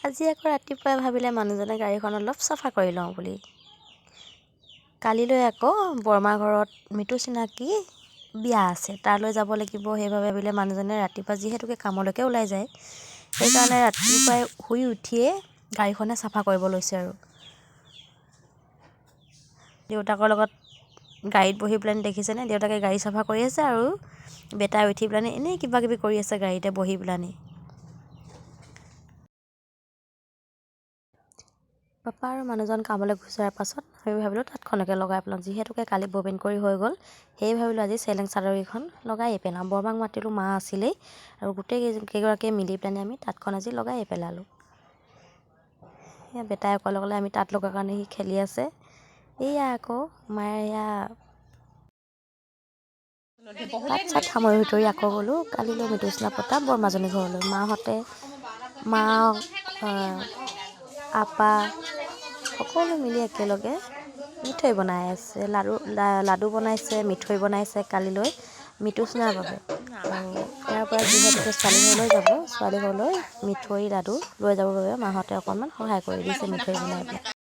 আজি আকৌ ৰাতিপুৱাই ভাবিলে মানুহজনে গাড়ীখন অলপ চাফা কৰি লওঁ বুলি। কালিলৈ আকৌ বৰমা ঘৰত মৃত্যু চিনাকি বিয়া আছে, তালৈ যাব লাগিব। সেইবাবে ভাবিলে মানুহজনে ৰাতিপুৱা যিহেতুকে কামলৈকে ওলাই যায়, সেইকাৰণে ৰাতিপুৱাই শুই উঠিয়ে গাড়ীখনে চাফা কৰিব লৈছে আৰু। দেউতাকৰ লগত গাড়ীত বহি পেলাই দেখিছেনে, দেউতাকে গাড়ী চাফা কৰি আছে আৰু বেটাই উঠি পেলাই এনেই কিবা কিবি কৰি আছে গাড়ীতে বহি পেলাই। পাপা আৰু মানুহজন কামলৈ গুচি যোৱাৰ পাছত আমি ভাবিলোঁ তাঁতখনকে লগাই পেলাওঁ। যিহেতুকে কালি ববিন কৰি হৈ গ'ল, সেয়ে ভাবিলোঁ আজি চেলেং চাদৰকেইখন লগাই পেলাওঁ। বৰমাক মাতিলোঁ, মা আছিলেই, আৰু গোটেই কেইগৰাকীয়ে মিলি পেলাই আমি তাঁতখন আজি লগাই পেলালোঁ। সেয়া বেটাই অকলে অকলে আমি তাঁত লগাৰ কাৰণে সি খেলি আছে। এয়া আকৌ মায়ে এয়া তাঁত চাত সামৰি ভিতৰি আকৌ গ'লোঁ কালিলৈ মৃতুস্নাহ পতা বৰমাজনী ঘৰলৈ। মা আপা সকলো মিলি একেলগে মিঠৈ বনাই আছে, লাডু বনাইছে, মিঠৈ বনাইছে কালিলৈ মৃতুস্নাহৰ বাবে। আৰু ইয়াৰ পৰা যিহেতুকে ছোৱালী ঘৰলৈ যাব, ছোৱালী ঘৰলৈ মিঠৈ লাডু লৈ যাবৰ বাবে মাহঁতে অকণমান সহায় কৰি দিছে মিঠৈ বনাই পেলাই।